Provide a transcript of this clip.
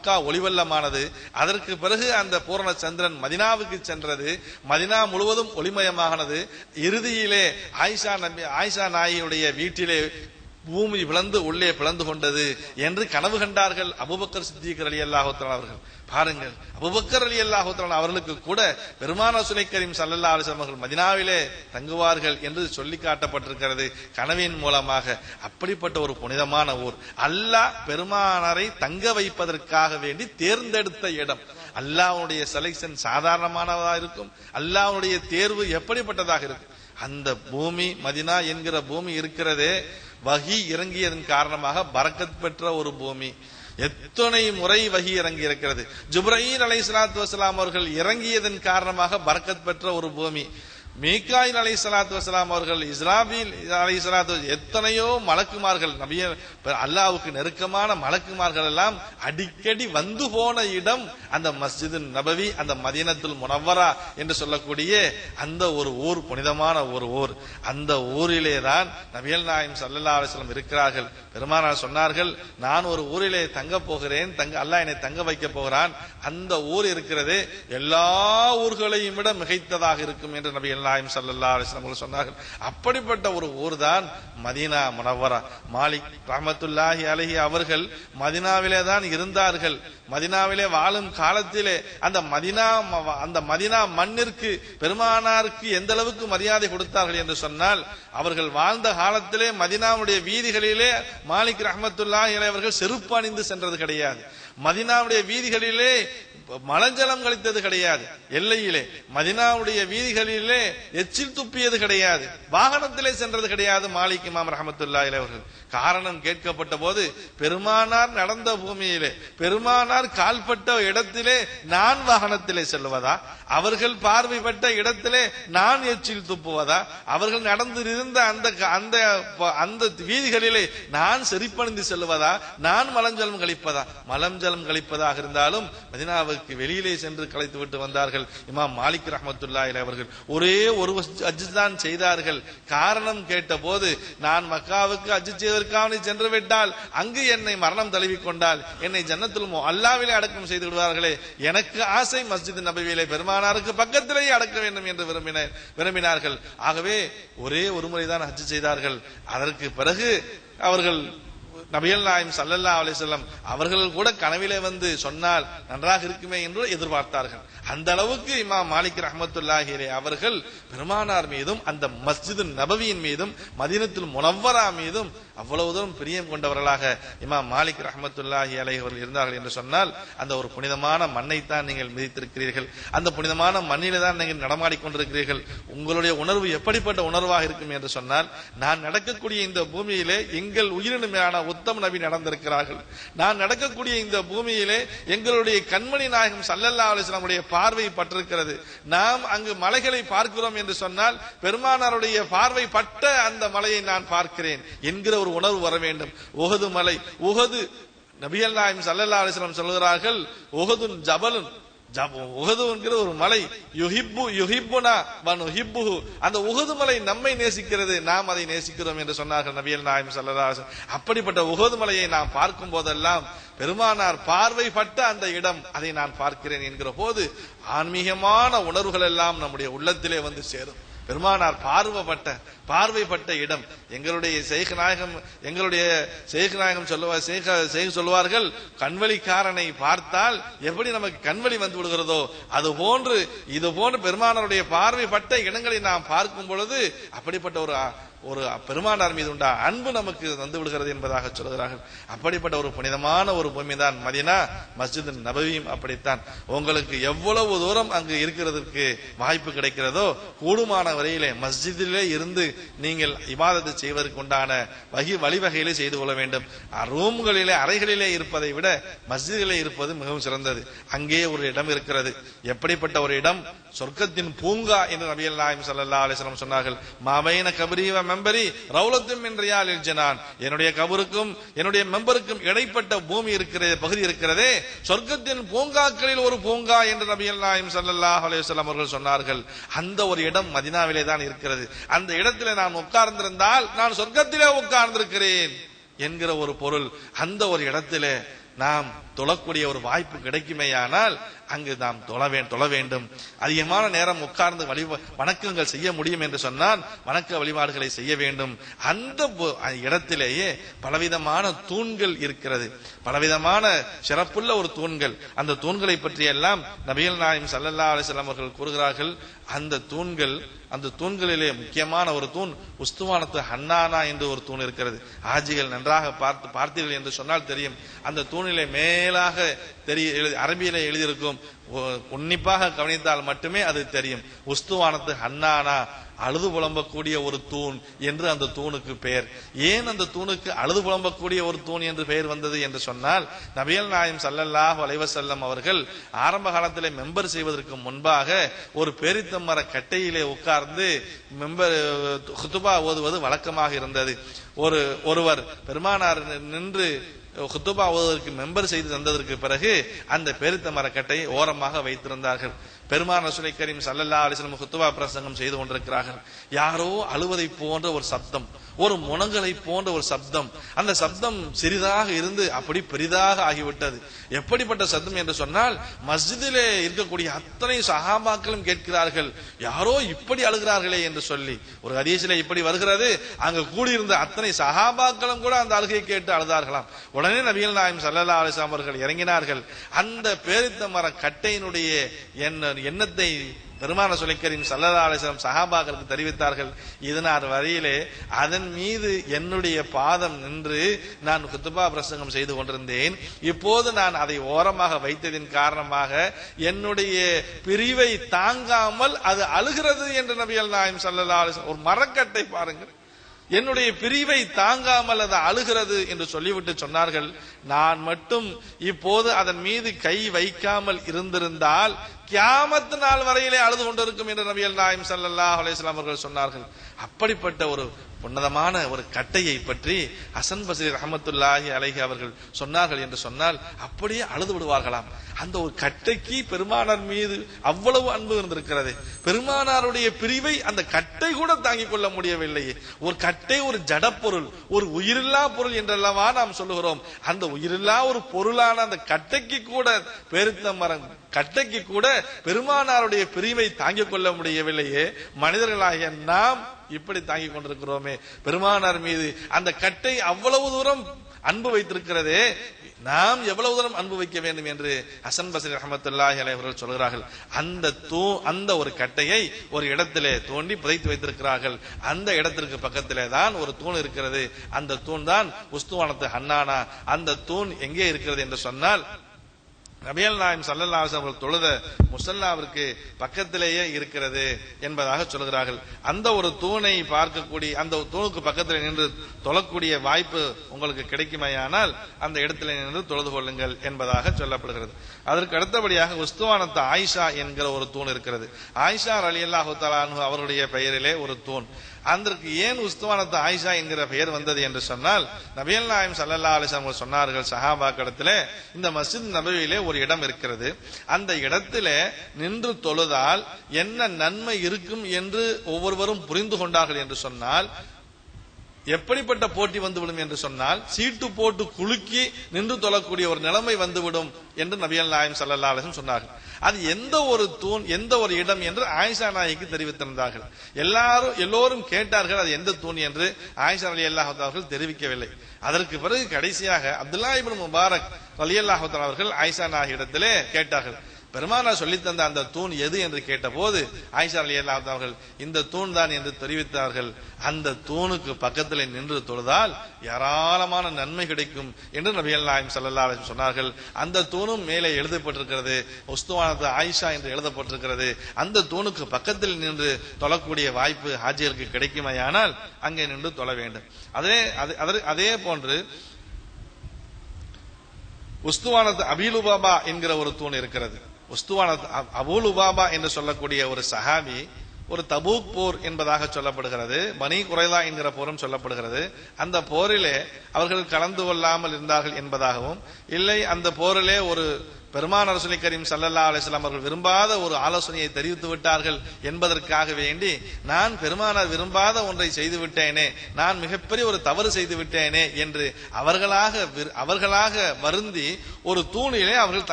மக்கா ஒளிவல்லமானது. அதற்கு பிறகு அந்த பூரண சந்திரன் மதினாவுக்கு சென்றது. மதினா முழுவதும் ஒளிமயமானது. இறுதியிலே ஆயிஷா நாயியுடைய வீட்டிலே பூமி விளந்து உள்ளே பிளந்து கொண்டது என்று கனவு கண்டார்கள் அபூபக்கர் சித்திக் ரலியல்லாஹு தஆலா அவர்கள். பாருங்கள், அபூபக்கர் ரலியல்லாஹு தஆலா அவர்களுக்கு கூட பெருமானார் ரசூலை கரீம் ஸல்லல்லாஹு அலைஹி வஸல்லம் அவர்கள் மதீனாவிலே தங்குவார்கள் என்று சொல்லி காட்டப்பட்டிருக்கிறது கனவின் மூலமாக. அப்படிப்பட்ட ஒரு புனிதமான ஊர், அல்லாஹ் பெருமானாரை தங்க வைப்பதற்காக வேண்டி தேர்ந்தெடுத்த இடம். அல்லாஹ்வுடைய செலக்ஷன் சாதாரணமானதாக இருக்கும். அல்லாஹ்வுடைய தேர்வு எப்படிப்பட்டதாக இருக்கும். அந்த பூமி மதீனா என்கிற பூமி இருக்கிறதே, வஹி இறங்கியதன் காரணமாக பரக்கத் பெற்ற ஒரு பூமி. எத்தனை முறை வஹி இறங்கி இருக்கிறது. ஜிப்ரீல் அலைஹிஸ்ஸலாத்து வஸலாம் அவர்கள் இறங்கியதன் காரணமாக பரக்கத் பெற்ற ஒரு பூமி. மீகாயில் அலைஹிஸ்ஸலாத்து வஸலாம் அவர்கள், இஸ்ராபீல் அலைஹிஸ்ஸலாத்து, எத்தனையோ மலக்குமார்கள், நபிய அல்லாஹ்வுக்கு நெருக்கமான மலக்குமார்கள் எல்லாம் அடிக்கடி வந்து போன இடம் அந்த மஸ்ஜிது நபவி, அந்த மதீனத்துல் முனவ்வரா என்று சொல்லக்கூடிய அந்த ஒரு ஊர், புனிதமான ஒரு ஊர். அந்த ஊரிலே தான் நபிகள் நாயகம் ஸல்லல்லாஹு அலைஹி வஸல்லம் இருக்கிறார்கள். பெருமானார் சொன்னார்கள், நான் ஒரு ஊரிலே தங்க போகிறேன், அல்லாஹ் என்னை தங்க வைக்க போகிறான். அந்த ஊர் இருக்கிறது எல்லா ஊர்களையும் விட மிகைத்ததாக இருக்கும் என்று நபிகள் நாயகம் ஸல்லல்லாஹு அலைஹி வஸல்லம் சொன்னார்கள். அப்படிப்பட்ட ஒரு ஊர் தான் மதீனா முனவ்வரா. மாலிக் ரஹ்மத்துல்லாஹி அலைஹி அவர்கள் மதீனாவிலே தான் இருந்தார்கள். மதீனாவிலே வாழும் காலத்திலே அந்த மதீனா மண்ணிற்கு பெருமானாருக்கு எந்த அளவுக்கு மரியாதை கொடுத்தார்கள் என்று சொன்னால், அவர்கள் வாழ்ந்த காலத்திலே மதீனாவுடைய வீதிகளிலே மாலிக் ரஹ்மத்துல்லாஹி அலைஹி அவர்கள் செருப்பு அணிந்து சென்றது கிடையாது. மதீனாவுடைய வீதிகளிலே மலஜலம் கழித்தது கிடையாது. எல்லையிலே மதீனாவுடைய வீதிகளிலே எச்சில் துப்பியது கிடையாது. வாகனத்திலே சென்றது கிடையாது மாலிக் இமாம் ரஹ்மத்துல்லாஹி அலைஹி அவர்கள். காரணம் கேட்கப்பட்ட போது, பெருமானார் நடந்த பூமியிலே, பெருமானார் கால்பட்ட இடத்திலே நான் வாகனத்திலே செல்வதா, அவர்கள் பார்வைப்பட்ட இடத்திலே நான் எச்சில் துப்புவதா, அவர்கள் நடந்து இருந்த அந்த வீதிகளிலே நான் செறிப்பணிந்து செல்வதா, நான் மலஞ்சலம் கழிப்பதா? மலஞ்சலம் கழிப்பதாக இருந்தாலும் மதீனாவுக்கு வெளியிலே சென்று கலைத்து விட்டு வந்தார்கள் இமாம் மாலிக் ரஹ்மத்துல்லாஹி அலைஹி அவர்கள். ஒரே ஒரு ஹஜ் தான் செய்தார்கள். காரணம் கேட்ட போது, நான் மக்காவுக்கு ஹஜ் செய்வதற்காக சென்று விட்டால் அங்கு என்னை மரணம் தழுவிக் கொண்டால் என்னை ஜன்னத்துல் முஅல்லாவிலே அடக்கம் செய்து விடுவார்களே, எனக்கு ஆசை மஸ்ஜித் நபவியிலே பெருமானாருக்கு பக்கத்திலேயே அடக்க வேண்டும் என்று விரும்பினார்கள். ஆகவே ஒரே ஒரு முறைதான் ஹஜ் செய்தார்கள். அதற்கு பிறகு அவர்கள் நபிகள் நாயகம் ஸல்லல்லாஹு அலைஹி வஸல்லம் அவர்கள் கூட கனவிலே வந்து சொன்னால் நன்றாக இருக்குமே என்று எதிர்பார்த்தார்கள். அந்த அளவுக்கு இமாம் மாலிக் ரஹ்மத்துல்லாஹி அலைஹி அவர்கள் பெருமானார் மீதும் அந்த மஸ்ஜிது நபவியின் மீதும் மதீனத்துல் முனவ்வரா மீதும் அவ்வளவு தூரம் பிரியம் கொண்டவர்களாக இமாம் மாலிக் ரஹ்மத்துல்லாஹி அலைஹி அவர்கள் இருந்தார்கள் என்று சொன்னால், அந்த ஒரு புனிதமான மண்ணைத்தான் நீங்கள் மிதித்திருக்கிறீர்கள். அந்த புனிதமான மண்ணிலே தான் நீங்கள் நடமாடிக்கொண்டிருக்கிறீர்கள். உங்களுடைய உணர்வு எப்படிப்பட்ட உணர்வாக இருக்கும் என்று சொன்னால், நான் நடக்கக்கூடிய இந்த பூமியிலே எங்கள் உயிரினுமையான உத்தம நபி நடந்திருக்கிறார்கள். நான் நடக்கக்கூடிய இந்த பூமியிலே எங்களுடைய கண்மணி நாயகம் ஸல்லல்லாஹு அலைஹி வஸல்லம் பார்வை பட்டிருக்கிறது. நாம் அங்கு மலைகளை பார்க்கிறோம் என்று சொன்னால், பெருமானாருடைய பார்வை பட்ட அந்த மலையை நான் பார்க்கிறேன் என்கிற ஒரு உணர்வு வர வேண்டும். உஹது மலை, உஹது நபிகள் நாயகம் ஸல்லல்லாஹு அலைஹி வஸல்லம் சொல்கிறார்கள், உஹதுன் ஜபலுன், உஹது என்கிற ஒரு மலை, யுஹிப்புனா வ நுஹிப்புஹு, அந்த உஹது மலை நம்மை நேசிக்கிறது, நாம் அதை நேசிக்கிறோம் என்று சொன்னார்கள் நபிகள் நாயகம் ஸல்லல்லாஹு அலைஹி வஸல்லம். அப்படிப்பட்ட உஹது மலையை நாம் பார்க்கும் போதெல்லாம் பெருமானார் பார்வைப்பட்ட அந்த இடம், அதை நான் பார்க்கிறேன் என்கிற போது ஆன்மீகமான உணர்வுகள் எல்லாம் நம்முடைய உள்ளத்திலே வந்து சேரும். பெருமானார் பார்வைப்பட்ட இடம். எங்களுடைய ஷேக் நாயகம் சொல்லுவார்கள், கண்வழிக்காரனை பார்த்தால் எப்படி நமக்கு கண்வழி வந்து விடுகிறதோ அது போன்று இது போன்று பெருமானாருடைய பார்வைப்பட்ட இடங்களை நாம் பார்க்கும் பொழுது அப்படிப்பட்ட ஒரு பெருமானார் மீது உண்டா அன்பு நமக்கு வந்து விடுகிறது என்பதாக சொல்கிறார்கள். அப்படிப்பட்ட ஒரு புனிதமான ஒரு பூமி தான் மதீனா. மஸ்ஜித் நபவியும் அப்படித்தான். உங்களுக்கு எவ்வளவு தூரம் அங்கு இருக்கிறதுக்கு வாய்ப்பு கிடைக்கிறதோ கூடுமான வரையிலே மஸ்ஜிதிலே இருந்து நீங்கள் இபாதத்து செய்வதற்கு உண்டான வழிவகையிலே செய்து கொள்ள வேண்டும். ரூம்களிலே அறைகளிலே இருப்பதை விட மஸ்ஜிதிலே இருப்பது மிகவும் சிறந்தது. அங்கே ஒரு இடம் இருக்கிறது. எப்படிப்பட்ட ஒரு இடம்? சொர்க்கத்தின் பூங்கா என்று நபிகள் நாயகம் ஸல்லல்லாஹு அலைஹி வஸல்லம் சொன்னார்கள். மாபைன கபரி வ மெம்பரி ரௌலத்தும் மின் ரியாலில் ஜனான், என்னுடைய கபருக்கும் என்னுடைய மெம்பருக்கும் இடைப்பட்ட பூமி இருக்கிறது, பகுதி இருக்கிறதே, சொர்க்கத்தின் பூங்காக்களில் ஒரு பூங்கா என்று நபிகள் நாயகம் ஸல்லல்லாஹு அலைஹி வஸல்லம் அவர்கள் சொன்னார்கள். அந்த ஒரு இடம் மதீனாவிலே தான் இருக்கிறது. அந்த இடத்திலே நான் உட்கார்ந்திருந்தால் நான் சொர்க்கத்திலே உட்கார்ந்திருக்கிறேன் என்கிற ஒரு பொருள். அந்த ஒரு இடத்திலே நாம் தொழக்கூடிய ஒரு வாய்ப்பு கிடைக்குமேயானால் அங்கு நாம் தொழ வேண்டும். அதிகமான நேரம் உட்கார்ந்து வணக்கங்கள் செய்ய முடியும் என்று சொன்னால் வணக்க வழிபாடுகளை செய்ய வேண்டும். அந்த இடத்திலேயே பலவிதமான தூண்கள் இருக்கிறது, பலவிதமான சிறப்புள்ள ஒரு தூண்கள். அந்த தூண்களை பற்றி எல்லாம் நபிகள் நாயகம் ஸல்லல்லாஹு அலைஹி வஸல்லம் அவர்கள் கூறுகிறார்கள். அந்த தூண்களிலே முக்கியமான ஒரு தூண் உஸ்துவானத்து ஹன்னானா என்று ஒரு தூண் இருக்கிறது. ஆஜிகள் நன்றாக பார்த்தீர்கள் என்று சொன்னால் தெரியும். அந்த தூணிலே மேலாக அரபியிலே எழுதியிருக்கும், உன்னிப்பாக கவனித்தால் மட்டுமே அது தெரியும். உஸ்துவானத்து ஹன்னானா, அழுது புலம்பக்கூடிய ஒரு தூண் என்று அந்த தூணுக்கு பெயர். ஏன் அந்த தூணுக்கு அழுது புலம்பக்கூடிய ஒரு தூண் என்று பெயர் வந்தது என்று சொன்னால், நபிகள் நாயகம் ஸல்லல்லாஹு அலைஹி வஸல்லம் அவர்கள் ஆரம்ப காலத்திலே மெம்பர் செய்வதற்கு முன்பாக ஒரு பேரித்தமர கட்டையிலே உட்கார்ந்து குத்துபா ஓதுவது வழக்கமாக இருந்தது. ஒருவர் பெருமானார் நின்று குத்துபா ஓதுவதற்கு மெம்பர் செய்து தந்ததற்கு பிறகு அந்த பேரித்த மரக்கட்டையை ஓரமாக வைத்திருந்தார்கள். பெருமானார் ரசூலை கரீம் ஸல்லல்லாஹு அலைஹி வஸல்லம் குத்துபா பிரசங்கம் செய்து கொண்டிருக்கிறார்கள். யாரோ அழுவதை போன்ற ஒரு சப்தம், ஒரு முனங்கலை போன்ற ஒரு சப்தம். அந்த சப்தம் சிறிதாக இருந்து அப்படி பெரிதாக ஆகிவிட்டது. எப்படிப்பட்ட சப்தம் என்று சொன்னால், மஸ்ஜிதிலே இருக்கக்கூடிய அத்தனை சஹாபாக்களும் கேட்கிறார்கள், யாரோ இப்படி அழுகிறார்களே என்று சொல்லி. ஒரு ஹதீஸிலே இப்படி வருகிறது, அங்கு கூடியிருந்த அத்தனை சஹாபாக்களும் கூட அந்த அழுகையை கேட்டு அழுதார்களாம். உடனே நபிகள் நாயகம் ஸல்லல்லாஹு அலைஹி வஸல்லம் அவர்கள் இறங்கினார்கள். அந்த பேரித்த மர கட்டையினுடைய எண்ணத்தை பெருமானார் ரசூல் கரீம் ஸல்லல்லாஹு அலைஹி வஸல்லம் சஹாபாக்களுக்கு தெரிவித்தார்கள். இதனார் வரையிலே அதன் மீது என்னுடைய பாதம் நின்று நான் குத்துபா பிரசங்கம் செய்து கொண்டிருந்தேன். இப்போது நான் அதை ஓரமாக வைத்ததின் காரணமாக என்னுடைய பிரிவை தாங்காமல் அது அழுகிறது என்று நபிகள் நாயகம் ஸல்லல்லாஹு அலைஹி வஸல்லம், ஒரு மரக்கட்டை பாருங்கள், என்னுடைய பிரிவை தாங்காமல் அது அழுகிறது என்று சொல்லிவிட்டு சொன்னார்கள், நான் மட்டும் இப்போது அதன் மீது கை வைக்காமல் இருந்திருந்தால் கியாமத் நாள் வரையிலே அழுது கொண்டிருக்கும் என்று நபிகள் நாயகம் ஸல்லல்லாஹு அலைஹி வஸல்லம் அவர்கள் சொன்னார்கள். அப்படிப்பட்ட ஒரு உன்னதமான ஒரு கட்டையை பற்றி ஹசன் பஸ்ரி ரஹ்மத்துல்லாஹி அலைஹி அவர்கள் சொன்னார்கள் என்று சொன்னால் அப்படியே அழுது விடுவார்களாம். அந்த ஒரு கட்டைக்கு பெருமானார் மீது அவ்வளவு அன்பு இருந்திருக்கிறது. பெருமானாருடைய பிரிவை அந்த கட்டை கூட தாங்கிக் கொள்ள முடியவில்லையே. ஒரு கட்டை ஒரு ஜடப்பொருள், ஒரு உயிரில்லா பொருள் என்றல்லவா நாம் சொல்லுகிறோம். அந்த உயிரில்லா ஒரு பொருளான அந்த கட்டைக்கு கூட, பேரித்த மரம் கட்டைக்கு கூட பெருமானாருடைய பிரிவை தாங்கிக் கொள்ள முடியவில்லையே. மனிதர்களாகிய நாம் இப்படி தாங்கிக் கொண்டிருக்கிறோமே. பெருமானார் மீது அந்த கட்டை அவ்வளவு தூரம் அன்பு வைத்திருக்கிறதே, நாம் எவ்வளவு தூரம் அன்பு வைக்க வேண்டும் என்று ஹசன் பஸ்ரி ரஹ்மத்துல்லாஹி அலைஹி அவர்கள் சொல்கிறார்கள். அந்த ஒரு கட்டையை ஒரு இடத்திலே தோண்டி புதைத்து வைத்திருக்கிறார்கள். அந்த இடத்திற்கு பக்கத்திலே தான் ஒரு தூண் இருக்கிறது. அந்த தூண் தான் உஸ்துவானத்து ஹன்னானா. அந்த தூண் எங்கே இருக்கிறது என்று சொன்னால், நபிகள் நாயகம் ஸல்லல்லாஹு அலைஹி வஸல்லம் தொழுத முஸல்லாவிற்கு பக்கத்திலேயே இருக்கிறது என்பதாக சொல்கிறார்கள். அந்த ஒரு தூணை பார்க்கக்கூடிய, அந்த தூணுக்கு பக்கத்தில் நின்று தொழக்கூடிய வாய்ப்பு உங்களுக்கு கிடைக்குமையானால் அந்த இடத்துல நின்று தொழுது கொள்ளுங்கள் என்பதாக சொல்லப்படுகிறது. அதற்கு அடுத்தபடியாக உஸ்துவானத்து ஆயிஷா என்கிற ஒரு தூண் இருக்கிறது. ஆயிஷா ரலியல்லாஹு தஆலா அன்ஹா அவருடைய பெயரிலே ஒரு தூண். அதற்கு ஏன் உஸ்துவானத்து ஆயிஷா என்கிற பெயர் வந்தது என்று சொன்னால், நபிகள் நாயகம் ஸல்லல்லாஹு அலைஹி வஸல்லம் சொன்னார்கள் சஹாபாக்களிடத்திலே, இந்த மஸ்ஜித் நபவியிலே ஒரு இடம் இருக்கிறது, அந்த இடத்திலே நின்று தொழுதால் என்ன நன்மை இருக்கும் என்று ஒவ்வொருவரும் புரிந்து கொண்டார்கள் என்று சொன்னால், எப்படிப்பட்ட போட்டி வந்துவிடும் என்று சொன்னால், சீட்டு போட்டு குலுக்கி நின்று தொழக்கூடிய ஒரு நிலைமை வந்துவிடும் என்று நபிகள் நாயகம் ஸல்லல்லாஹு அலைஹி வஸல்லம் சொன்னார்கள். அது எந்த ஒரு தூண், எந்த ஒரு இடம் என்று ஆயிஷா நாயகிக்கு தெரிவித்திருந்தார்கள். எல்லோரும் கேட்டார்கள் அது எந்த தூண் என்று. ஆயிஷா ரலியல்லாஹு தஆலா அவர்கள் தெரிவிக்கவில்லை. அதற்கு பிறகு கடைசியாக அப்துல்லா இப்னு முபாரக் ரலியல்லாஹு தஆலா அவர்கள் ஆயிஷா நாயகிடத்திலே கேட்டார்கள், பெருமானார் சொல்லித் தந்த அந்த தூண் எது என்று கேட்டபோது ஆயிஷா ரலியல்லாஹு தஆலா அவர்கள் இந்த தூண் தான் என்று தெரிவித்தார்கள். அந்த தூணுக்கு பக்கத்தில் நின்று தொழுதால் ஏராளமான நன்மை கிடைக்கும் என்று நபிகள் நாயகம் ஸல்லல்லாஹு அலைஹி வஸல்லம் சொன்னார்கள். அந்த தூணும் மேலே எழுதப்பட்டிருக்கிறது, உஸ்துவானத்து ஆயிஷா என்று எழுதப்பட்டிருக்கிறது. அந்த தூணுக்கு பக்கத்தில் நின்று தொழக்கூடிய வாய்ப்பு ஹாஜியருக்கு கிடைக்குமையானால் அங்கே நின்று தொழ வேண்டும். அதே போன்று உஸ்துவானத்து அபீலுபாபா என்கிற ஒரு தூண் இருக்கிறது. உஸ்துவானத்து அபூலுபாபா என்று சொல்லக்கூடிய ஒரு சஹாபி, ஒரு தபூக் போர் என்பதாக சொல்லப்படுகிறது, பனி குறைலா என்கிற போரும் சொல்லப்படுகிறது. அந்த போரிலே அவர்கள் கலந்து கொள்ளாமல் இருந்தார்கள் என்பதாகவும், இல்லை அந்த போரிலே ஒரு பெருமானார் ரசூல் கரீம் ஸல்லல்லாஹு அலைஹி வஸல்லம் அவர்கள் விரும்பாத ஒரு ஆலோசனையை தெரிவித்து விட்டார்கள் என்பதற்காக வேண்டி நான் பெருமானார் விரும்பாத ஒன்றை செய்து விட்டேனே, நான் மிகப்பெரிய ஒரு தவறு செய்து விட்டேனே என்று அவர்களாக வருந்தி ஒரு தூணிலே அவர்கள்